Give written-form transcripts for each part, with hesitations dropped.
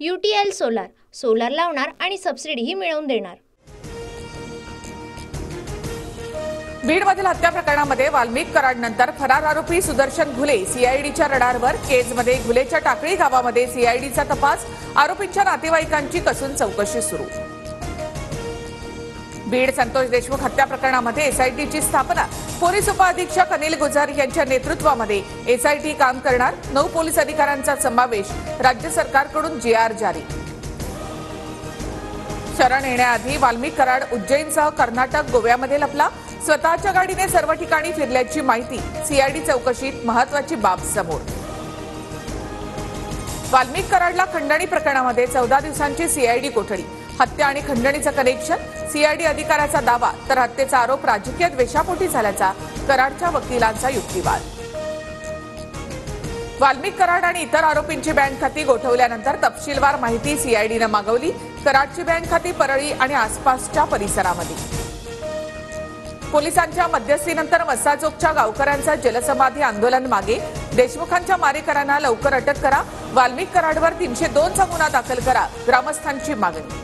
UTL solar solar लावणार आणि सबसिडीही मिळवून देणार। बीडमधील हत्या प्रकरणामध्ये वाल्मिक कराडनंतर फरार आरोपी सुदर्शन घुले सीआयडीच्या रडारवर। केजमध्ये घुलेच्या टाकळी गावामध्ये सीआयडीचा तपास, आरोपींच्या नातेवाईकांची कसून चौकशी सुरू। बीड संतोष देशमुख हत्या प्रकरणामध्ये एसआयटीची स्थापना, पोलीस उपअधीक्षक अनिल गुजर यांच्या नेतृत्वामध्ये एसआयटी काम करणार। 9 पोलीस अधिकाऱ्यांचा समावेश, राज्य सरकारकडून GR जारी। शरण येण्याआधी वाल्मिक कराड उज्जैनसह कर्नाटक, गोव्यामध्ये लपला। स्वतःच्या गाडीने सर्व ठिकाणी फिरल्याची माहिती, सीआयडी चौकशीत महत्त्वाची बाब समोर। वाल्मिक कराडला खंडणी प्रकरणामध्ये 14 दिवसांची सीआयडी कोठडी, हत्या आणि खंडणीचं कनेक्शन, सीआयडी अधिकाऱ्याचा दावा, तर हत्येचा आरोप राजकीय द्वेषापोटी झाल्याचा कराडच्या वकिलांचा युक्तिवाद। वाल्मिक कराड आणि इतर आरोपींची बँक खाती गोठवल्यानंतर तपशीलवार माहिती सीआयडीनं मागवली। कराडची बँक खाती परळी आणि आसपासच्या परिसरामध्ये। पोलिसांच्या मध्यस्थीनंतर मस्साजोगच्या गावकऱ्यांचा जलसमाधी आंदोलन मागे, देशमुखांच्या मारेकरांना लवकर अटक करा, वाल्मिक कराडवर 302 चा गुन्हा दाखल करा, ग्रामस्थांची मागणी।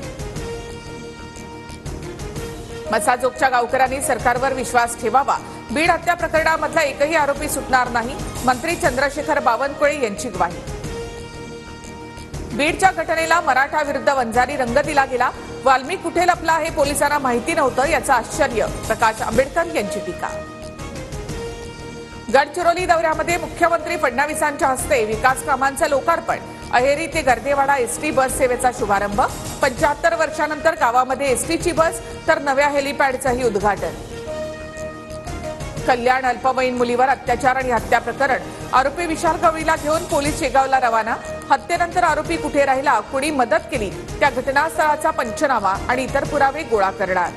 मस्साजोगच्या गावकऱ्यांनी सरकारवर विश्वास ठेवावा, बीड हत्या प्रकरणामधला एकही आरोपी सुटणार नाही, मंत्री चंद्रशेखर बावनकुळे यांची ग्वाही। बीडच्या घटनेला मराठा विरुद्ध वंजारी रंग दिला गेला, वाल्मिक कुठे लपला हे पोलिसांना माहिती नव्हतं याचं आश्चर्य, प्रकाश आंबेडकर यांची टीका। गडचिरोली दौऱ्यामध्ये मुख्यमंत्री फडणवीसांच्या हस्ते विकास कामांचं लोकार्पण, अहेरी ते गर्देवाडा एसटी बस सेवेचा शुभारंभ, 75 वर्षांनंतर गावामध्ये एसटीची बस, तर नव्या हेलिपॅडचंही उद्घाटन। कल्याण अल्पवयीन मुलीवर अत्याचार आणि हत्या प्रकरण, आरोपी विशाल गवळीला घेऊन पोलीस शेगावला रवाना। हत्येनंतर आरोपी कुठे राहिला, कुणी मदत केली, त्या घटनास्थळाचा पंचनामा आणि इतर पुरावे गोळा करणार।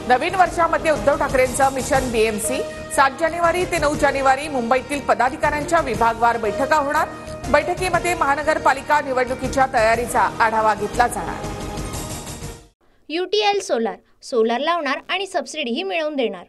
नवीन वर्षामध्ये उद्धव ठाकरेंचं मिशन BMC, 7 जानेवारी ते 9 जानेवारी मुंबईतील पदाधिकाऱ्यांच्या विभागवार बैठका होणार। बैठकीमध्ये महानगरपालिका निवडणुकीच्या तयारीचा आढावा घेतला जाणार। UTL सोलार सोलार लावणार आणि सबसिडीही मिळवून देणार।